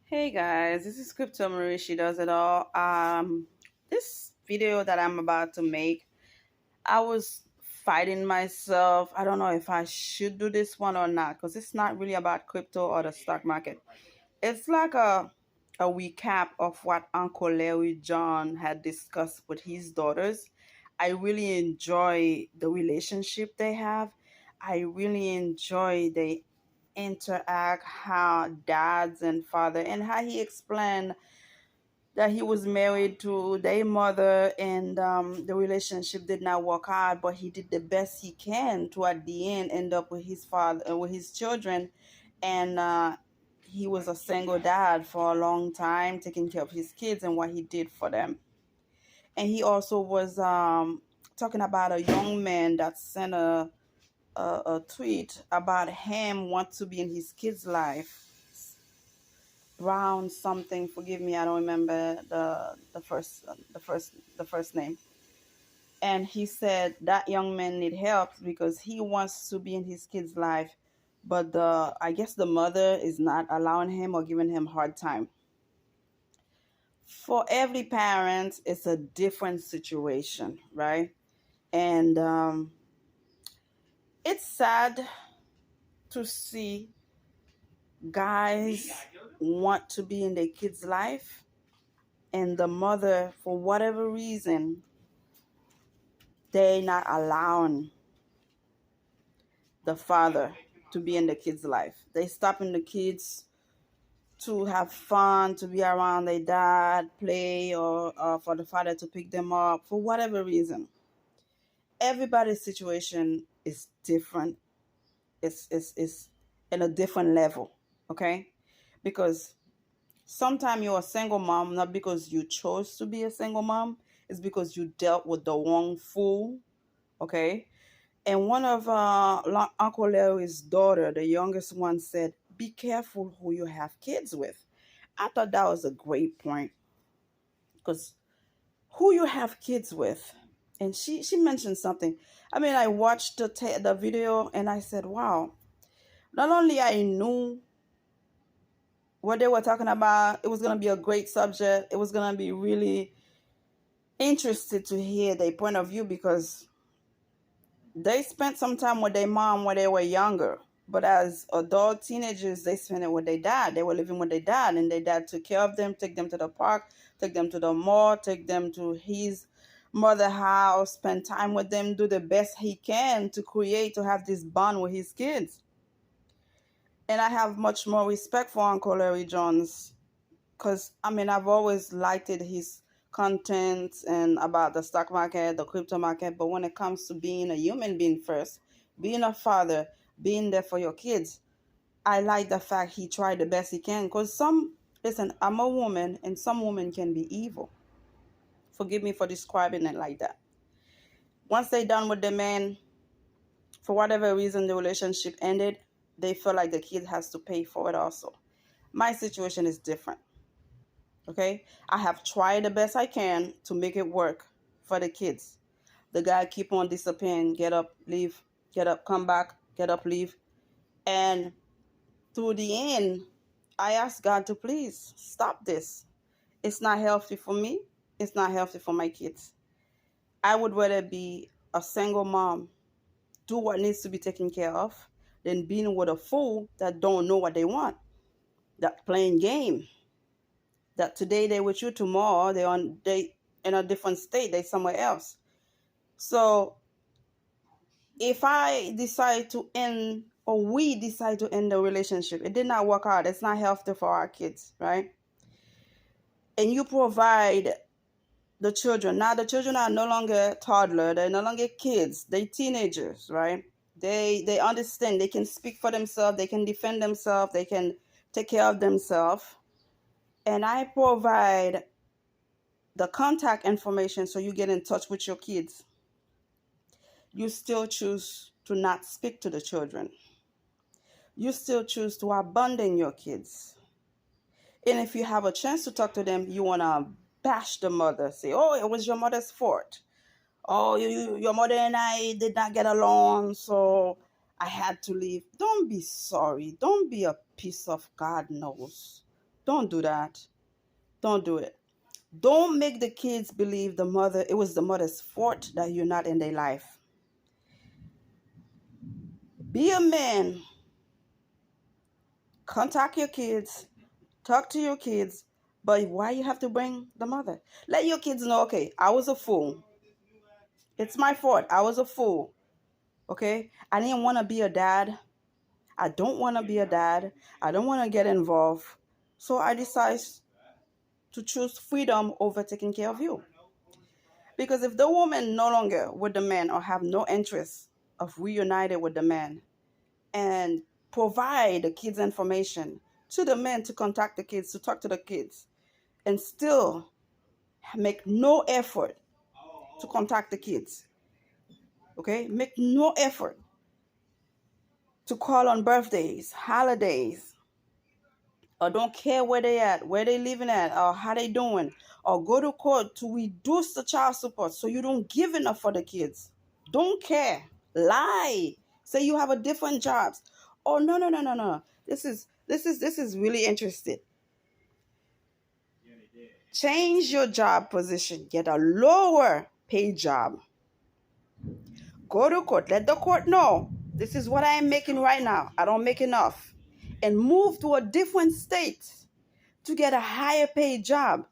Hey guys, this is Crypto Marie. She does it all. This video that I'm about to make, I was fighting myself. I don't know if I should do this one or not because it's not really about crypto or the stock market. It's like a recap of what Uncle Larry John had discussed with his daughters. I really enjoy the relationship they have. I really enjoy the interact, how dads and father, and how he explained that he was married to their mother, and the relationship did not work out, but he did the best he can to at the end end up with his father, with his children. And he was a single dad for a long time, taking care of his kids and what he did for them. And he also was talking about a young man that sent a tweet about him want to be in his kid's life. Brown something, forgive me, I don't remember the first name. And he said that young man need help because he wants to be in his kid's life, but the I guess the mother is not allowing him or giving him hard time. For every parent, it's a different situation, right? And it's sad to see guys want to be in their kid's life, and the mother, for whatever reason, they not allowing the father to be in the kid's life. They stopping the kids to have fun, to be around their dad, play, or for the father to pick them up for whatever reason. Everybody's situation is different. It's in a different level, okay? Because sometimes you're a single mom not because you chose to be a single mom, it's because you dealt with the wrong fool, okay? And one of Uncle Larry's daughter, the youngest one, said, "Be careful who you have kids with." I thought that was a great point because who you have kids with, and she mentioned something. I mean, I watched the video and I said, "Wow!" Not only I knew what they were talking about, it was gonna be a great subject. It was gonna be really interested to hear their point of view because they spent some time with their mom when they were younger. But as adult teenagers, they spent it with their dad. They were living with their dad, and their dad took care of them, take them to the park, take them to the mall, take them to his mother house, spend time with them, do the best he can to have this bond with his kids. And I have much more respect for Uncle Larry Jones because I mean I've always liked his content and about the stock market, the crypto market. But when it comes to being a human being first, being a father, being there for your kids, I like the fact he tried the best he can. Because listen, I'm a woman, and some women can be evil. Forgive me for describing it like that. Once they're done with the man, for whatever reason the relationship ended, they feel like the kid has to pay for it also. My situation is different. Okay, I have tried the best I can to make it work for the kids. The guy keep on disappearing, get up, leave, get up, come back, get up, leave. And through the end, I asked God to please stop this. It's not healthy for me. It's not healthy for my kids. I would rather be a single mom, do what needs to be taken care of, than being with a fool that don't know what they want, that playing game, that today they with you, tomorrow they in a different state, they somewhere else. So if I decide to end, or we decide to end the relationship, it did not work out, it's not healthy for our kids, right? And you provide the children. Now the children are no longer toddler, they're no longer kids, they're teenagers, right? They understand, they can speak for themselves, they can defend themselves, they can take care of themselves. And I provide the contact information so you get in touch with your kids. You still choose to not speak to the children. You still choose to abandon your kids. And if you have a chance to talk to them, you want to bash the mother. Say, "Oh, it was your mother's fault. Oh, your mother and I did not get along, so I had to leave." Don't be sorry. Don't be a piece of God knows. Don't do that. Don't do it. Don't make the kids believe it was the mother's fault that you're not in their life. Be a man. Contact your kids. Talk to your kids. But why you have to bring the mother? Let your kids know, okay, I was a fool. It's my fault. I was a fool. Okay? I didn't want to be a dad. I don't want to be a dad. I don't want to get involved. So I decided to choose freedom over taking care of you. Because if the woman no longer with the man or have no interest of reunited with the man and provide the kids information to the men to contact the kids, to talk to the kids, and still make no effort to contact the kids, okay? Make no effort to call on birthdays, holidays, or don't care where they at, where they living at, or how they doing, or go to court to reduce the child support so you don't give enough for the kids. Don't care. Lie. Say you have a different jobs. Oh no no no no no. This is really interesting. Change your job position. Get a lower paid job. Go to court. Let the court know this is what I am making right now. I don't make enough. And move to a different state to get a higher paid job.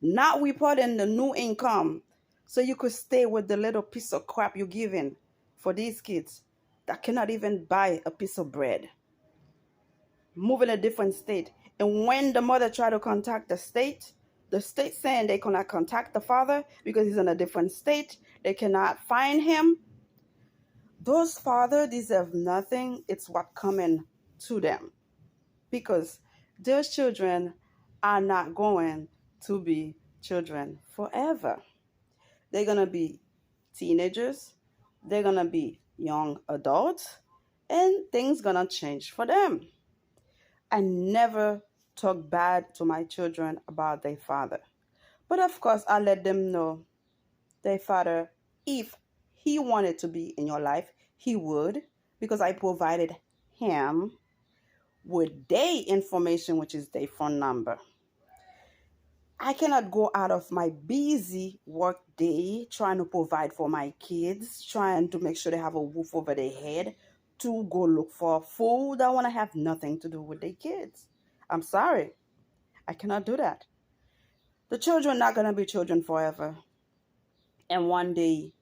Not reporting the new income so you could stay with the little piece of crap you're giving for these kids that cannot even buy a piece of bread. Move in a different state. And when the mother try to contact the state saying they cannot contact the father because he's in a different state, they cannot find him. Those fathers deserve nothing. It's what coming to them. Because those children are not going to be children forever. They're going to be teenagers. They're going to be young adults. And things going to change for them. I never talk bad to my children about their father. But of course, I let them know their father, if he wanted to be in your life, he would, because I provided him with their information, which is their phone number. I cannot go out of my busy work day trying to provide for my kids, trying to make sure they have a roof over their head, to go look for food that want to have nothing to do with their kids. I'm sorry. I cannot do that. The children are not going to be children forever. And one day,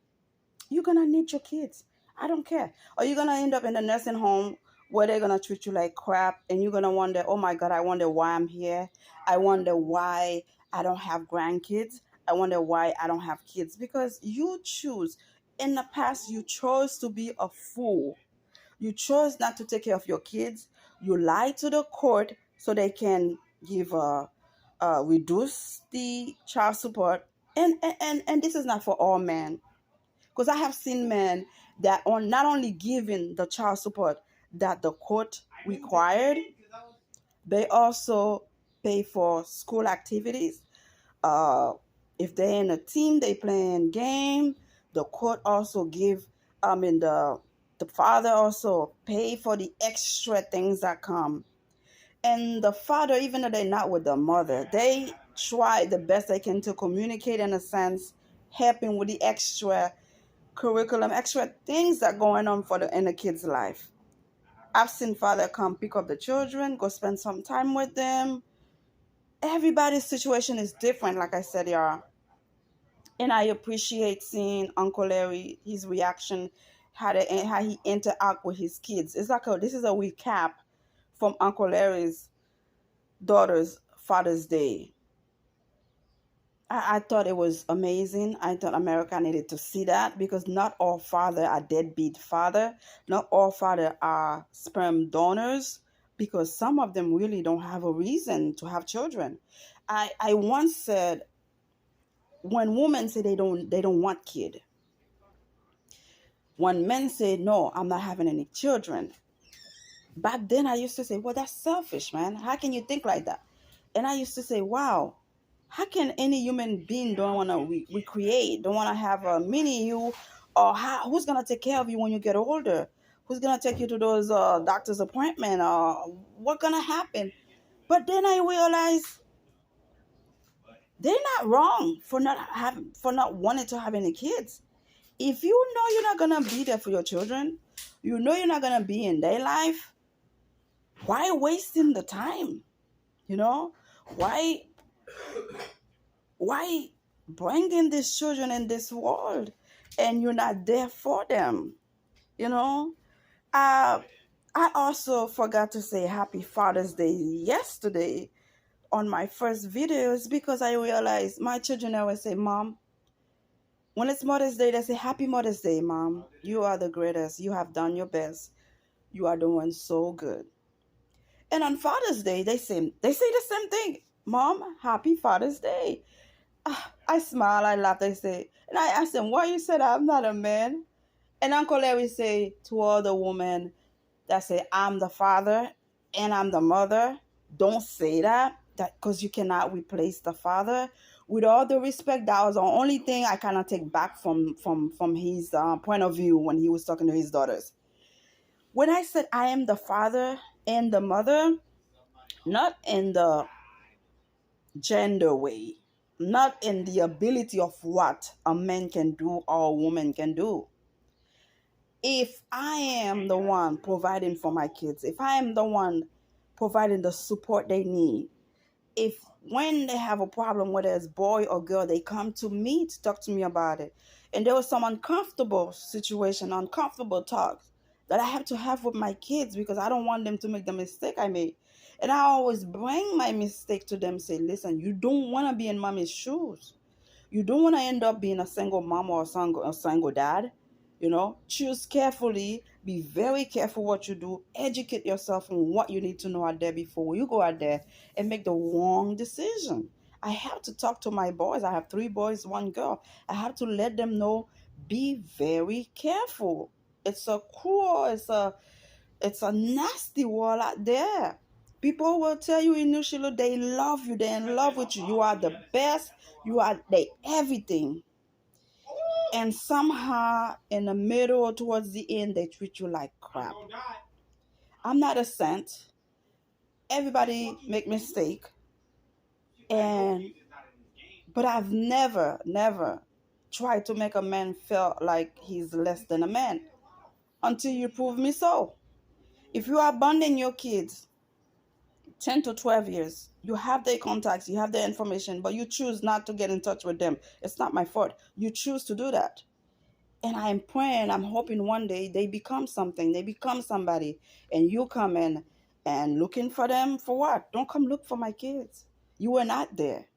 you're going to need your kids. I don't care. Or you're going to end up in a nursing home where they're going to treat you like crap. And you're going to wonder, oh my God, I wonder why I'm here. I wonder why I don't have grandkids. I wonder why I don't have kids. Because you choose. In the past, you chose to be a fool. You chose not to take care of your kids. You lied to the court so they can give reduce the child support. And this is not for all men. Because I have seen men that are not only giving the child support that the court required, they also pay for school activities. Uh, if they're in a team, they playing game. The court also give. The father also pay for the extra things that come. And the father, even though they're not with the mother, they try the best they can to communicate in a sense, helping with the extra curriculum, extra things that going on in the kid's life. I've seen father come pick up the children, go spend some time with them. Everybody's situation is different, like I said, y'all. And I appreciate seeing Uncle Larry, his reaction, how he interact with his kids. It's like this is a recap from Uncle Larry's daughter's Father's Day. I thought it was amazing. I thought America needed to see that because not all father are deadbeat father. Not all father are sperm donors because some of them really don't have a reason to have children. I once said when women say they don't want kid, when men say no, I'm not having any children. Back then I used to say, well, that's selfish, man. How can you think like that? And I used to say, wow, how can any human being don't want to recreate, don't want to have a mini you, or who's going to take care of you when you get older? Who's going to take you to those doctor's appointment? Or what's going to happen But then I realized they're not wrong for not having, for not wanting to have any kids. If you know you're not gonna be there for your children, you know you're not gonna be in their life, why wasting the time? You know, why why bringing these children in this world and you're not there for them? You know, uh, I also forgot to say Happy Father's Day yesterday on my first videos because I realized my children always say, Mom, when it's Mother's Day, they say, Happy Mother's Day, Mom. You are the greatest. You have done your best. You are doing so good. And on Father's Day, they say the same thing. Mom, Happy Father's Day. I smile, I laugh. They say, and I ask them, why you said I'm not a man? And Uncle Larry say to all the women that say I'm the father and I'm the mother, don't say that. That because you cannot replace the father. With all the respect, that was the only thing I cannot take back from his point of view when he was talking to his daughters. When I said I am the father and the mother, not in the gender way, not in the ability of what a man can do or a woman can do. If I am the one providing for my kids, if I am the one providing the support they need, if when they have a problem, whether it's boy or girl, they come to me to talk to me about it, and there was some uncomfortable situation, uncomfortable talks that I have to have with my kids because I don't want them to make the mistake I made. And I always bring my mistake to them, say, listen, you don't want to be in mommy's shoes. You don't want to end up being a single mom or a single dad. Choose carefully. Be very careful what you do. Educate yourself on what you need to know out there before you go out there and make the wrong decision. I have to talk to my boys. I have three boys, one girl. I have to let them know, be very careful. It's a cruel, it's a nasty world out there. People will tell you initially they love you, they're in love with you. You are the best, you are the everything. And somehow in the middle or towards the end, they treat you like crap. I'm not a saint. Everybody make mistake. And but I've never tried to make a man feel like he's less than a man until you prove me so. If you abandon your kids 10 to 12 years, you have their contacts, you have their information, but you choose not to get in touch with them. It's not my fault. You choose to do that. And I'm praying, I'm hoping one day they become something, they become somebody. And you come in and looking for them for what? Don't come look for my kids. You were not there.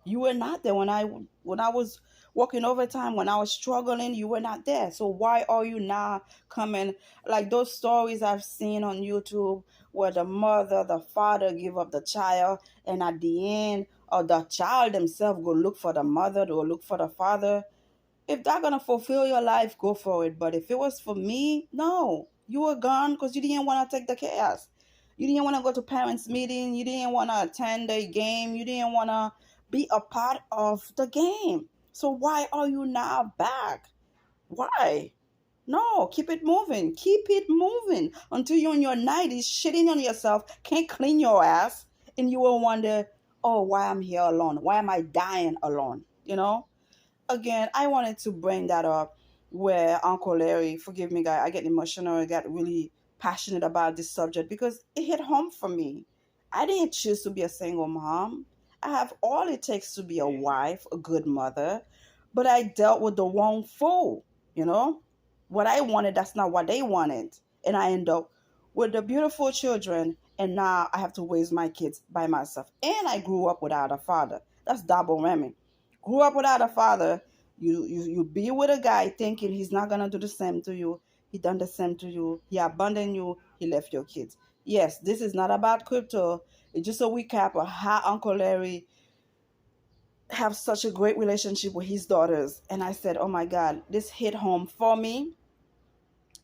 You were not there when I was working overtime, when I was struggling, you were not there. So why are you now coming, like those stories I've seen on YouTube where the mother, the father give up the child, and at the end, or the child themselves go look for the mother, or look for the father. If that's gonna fulfill your life, go for it. But if it was for me, no. You were gone because you didn't want to take the chaos. You didn't want to go to parents' meeting. You didn't want to attend a game. You didn't want to be a part of the game. So why are you now back? Why? No, keep it moving. Keep it moving until you're in your 90s, shitting on yourself, can't clean your ass, and you will wonder, oh, why I'm here alone? Why am I dying alone? Again, I wanted to bring that up where Uncle Larry, forgive me, guy, I get emotional, I got really passionate about this subject because it hit home for me. I didn't choose to be a single mom. I have all it takes to be a wife, a good mother, but I dealt with the wrong fool, you know? What I wanted, that's not what they wanted. And I end up with the beautiful children, and now I have to raise my kids by myself. And I grew up without a father. That's double whammy. Grew up without a father. You be with a guy thinking he's not gonna do the same to you. He done the same to you. He abandoned you. He left your kids. Yes, this is not about crypto. It's just a recap of how Uncle Larry have such a great relationship with his daughters. And I said, oh my God, this hit home for me.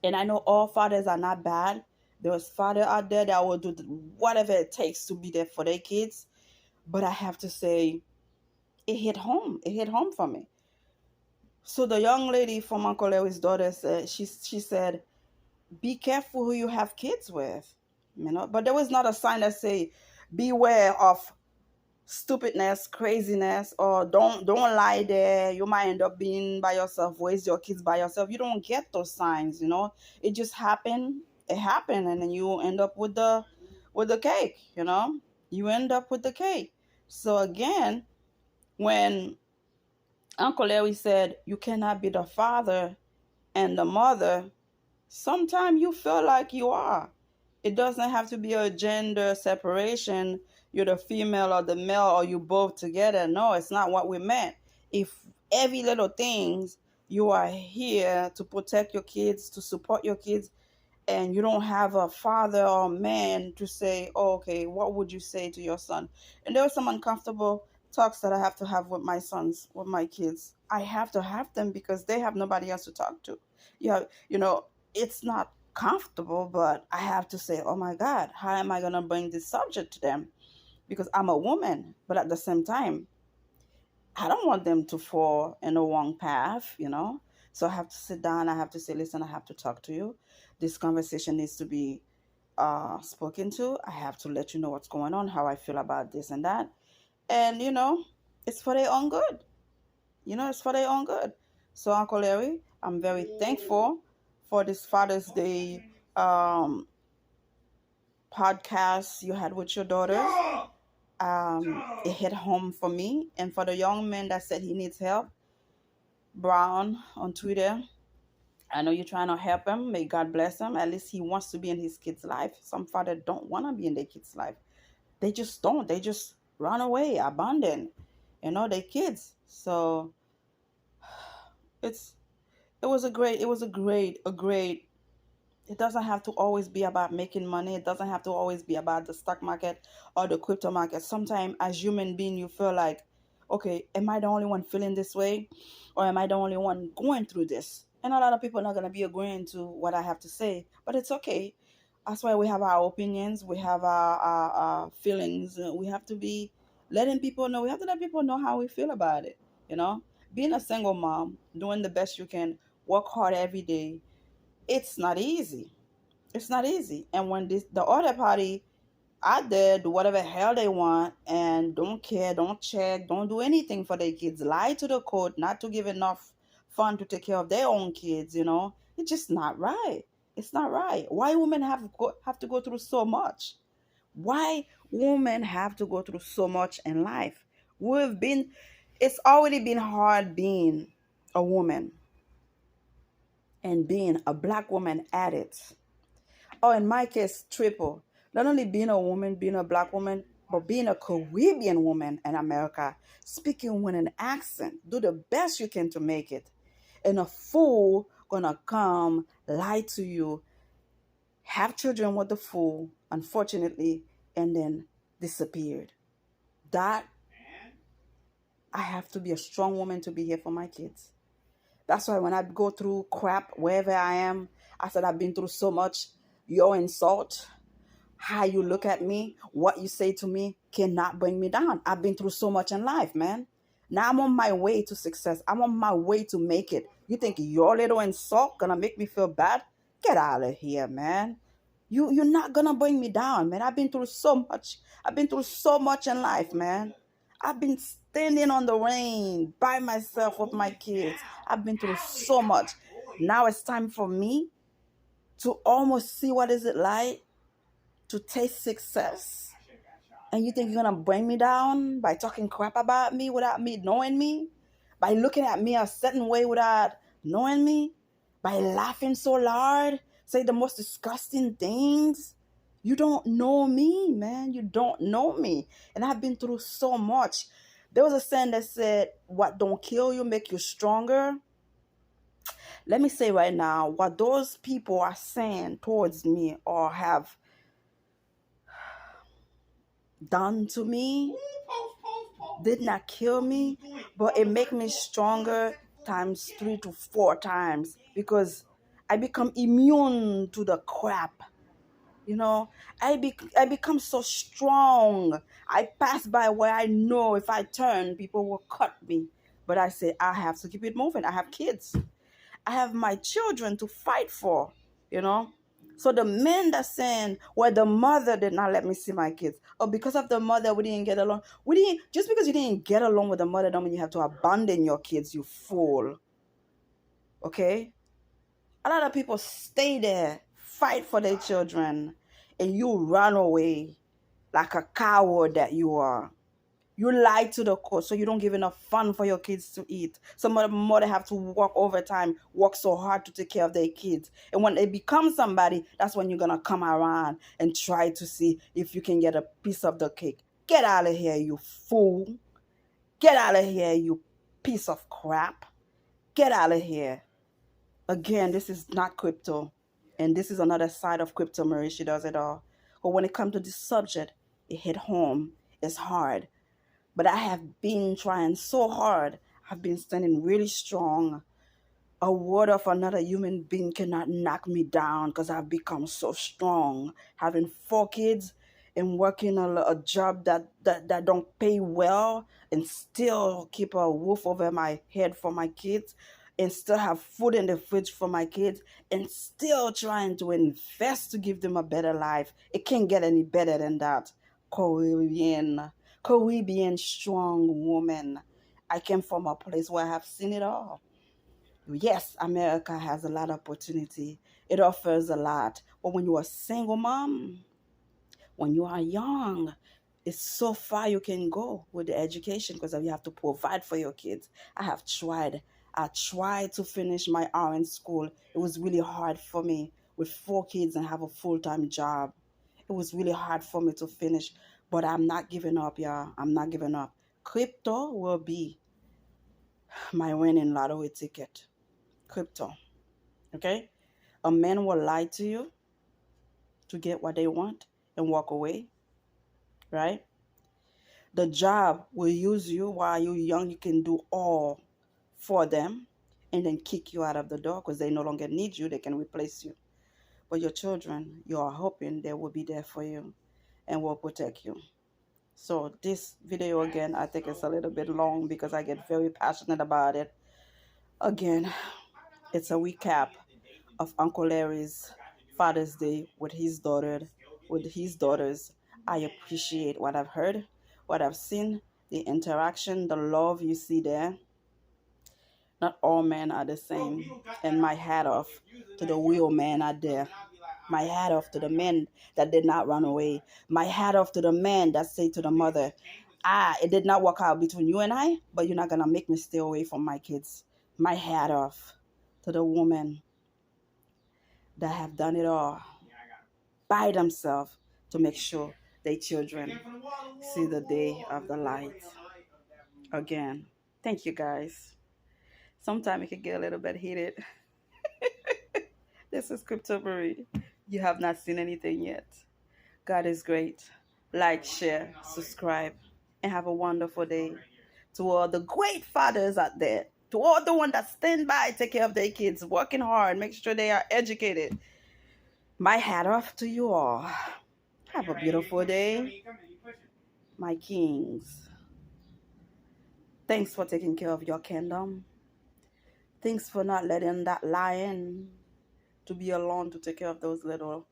And I know all fathers are not bad. There's father out there that will do whatever it takes to be there for their kids. But I have to say, it hit home. It hit home for me. So the young lady from Uncle Larry's daughter said, she said, be careful who you have kids with. But there was not a sign that say, beware of stupidness, craziness, or don't lie there. You might end up being by yourself, raise your kids by yourself. You don't get those signs, It just happened. It happened, and then you end up with the cake, You end up with the cake. So again, when Uncle Larry said you cannot be the father and the mother, sometimes you feel like you are. It doesn't have to be a gender separation. You're the female or the male or you both together. No, it's not what we meant. If every little things you are here to protect your kids, to support your kids, and you don't have a father or man to say, oh, okay, what would you say to your son? And there are some uncomfortable talks that I have to have with my sons, with my kids. I have to have them because they have nobody else to talk to. Yeah, it's not comfortable, but I have to say, oh my God, how am I going to bring this subject to them? Because I'm a woman, but at the same time, I don't want them to fall in a wrong path. So I have to sit down. I have to say, listen, I have to talk to you. This conversation needs to be spoken to. I have to let you know what's going on, how I feel about this and that. And, it's for their own good. It's for their own good. So, Uncle Larry, I'm very thankful for this Father's Day podcast you had with your daughters. It hit home for me. And for the young man that said he needs help, Brown on Twitter, I know you're trying to help him. May God bless him. At least he wants to be in his kid's life. Some father don't want to be in their kid's life. They just don't. They just run away, abandon, their kids. So it's it was a great. It doesn't have to always be about making money. It doesn't have to always be about the stock market or the crypto market. Sometimes as human being, you feel like, okay, am I the only one feeling this way? Or am I the only one going through this? And a lot of people are not going to be agreeing to what I have to say, but it's okay. That's why we have our opinions. We have our feelings. We have to be letting people know. We have to let people know how we feel about it. You know, being a single mom, doing the best you can, work hard every day. It's not easy. It's not easy. And when the other party out there do whatever hell they want and don't care, don't check, don't do anything for their kids, lie to the court, not to give enough fund to take care of their own kids. It's just not right. It's not right. Why women have to go through so much? Why women have to go through so much in life? It's already been hard being a woman and being a black woman at it. Oh, in my case, triple. Not only being a woman, being a black woman, but being a Caribbean woman in America, speaking with an accent. Do the best you can to make it. And a fool gonna come, lie to you, have children with the fool, unfortunately, and then disappeared. That I have to be a strong woman to be here for my kids. That's why when I go through crap wherever I am, I said I've been through so much. Your insult, how you look at me, what you say to me cannot bring me down. I've been through so much in life, man. Now I'm on my way to success. I'm on my way to make it. You think your little insult gonna make me feel bad? Get out of here, man. You're not gonna bring me down, man. I've been through so much. I've been through so much in life, man. I've been standing on the rain by myself with my kids. I've been through so much. Now it's time for me to almost see what is it like to taste success. And you think you're gonna bring me down by talking crap about me without me knowing me? By looking at me a certain way without knowing me? By laughing so loud, say the most disgusting things? You don't know me, man. You don't know me. And I've been through so much. There was a saying that said, what don't kill you make you stronger. Let me say right now, what those people are saying towards me or have done to me did not kill me, but it make me stronger times 3 to 4 times because I become immune to the crap. I become so strong. I pass by where I know if I turn, people will cut me. But I say, I have to keep it moving. I have kids. I have my children to fight for, you know. So the men that saying, well, the mother did not let me see my kids, or because of the mother we didn't get along. We didn't just because you didn't get along with the mother don't mean you have to abandon your kids, you fool. Okay? A lot of people stay there, fight for their children, and you run away like a coward that you are. You lie to the court so you don't give enough fun for your kids to eat. Some of the mother have to work overtime, work so hard to take care of their kids. And when they become somebody, that's when you're gonna come around and try to see if you can get a piece of the cake. Get out of here, you fool. Get out of here, you piece of crap. Get out of here. Again, this is not crypto. And this is another side of crypto, Marie. She does it all. But when it comes to this subject, it hit home. It's hard. But I have been trying so hard. I've been standing really strong. A word of another human being cannot knock me down because I've become so strong. Having 4 kids and working a job that don't pay well and still keep a roof over my head for my kids and still have food in the fridge for my kids and still trying to invest to give them a better life. It can't get any better than that. Caribbean strong woman. I came from a place where I have seen it all. Yes, America has a lot of opportunity. It offers a lot. But when you're a single mom, when you are young, it's so far you can go with the education because you have to provide for your kids. I have tried. I tried to finish my RN school. It was really hard for me with 4 kids and have a full-time job. It was really hard for me to finish, but I'm not giving up, y'all. I'm not giving up. Crypto will be my winning lottery ticket. Crypto. Okay? A man will lie to you to get what they want and walk away, right? The job will use you while you're young. You can do all for them and then kick you out of the door because they no longer need you. They can replace you. But your children, you are hoping they will be there for you and will protect you. So this video again, I think it's a little bit long because I get very passionate about it. Again, it's a recap of Uncle Larry's Father's Day with his daughters. I appreciate what I've heard, what I've seen, the interaction, the love you see there. Not all men are the same. And my hat off to the real men out there. My hat off to the men that did not run away. My hat off to the men that say to the mother, it did not work out between you and I, but you're not going to make me stay away from my kids. My hat off to the women that have done it all by themselves to make sure their children see the day of the light. Again, thank you guys. Sometimes it can get a little bit heated. This is Crypto Marie. You have not seen anything yet. God is great. Like, share, subscribe, and have a wonderful day. To all the great fathers out there, to all the ones that stand by, take care of their kids, working hard, make sure they are educated. My hat off to you all. Have a beautiful day, my kings. Thanks for taking care of your kingdom. Thanks for not letting that lion to be alone to take care of those little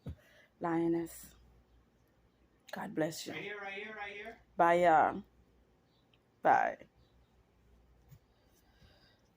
lioness. God bless you. Right here. Bye, y'all. Bye.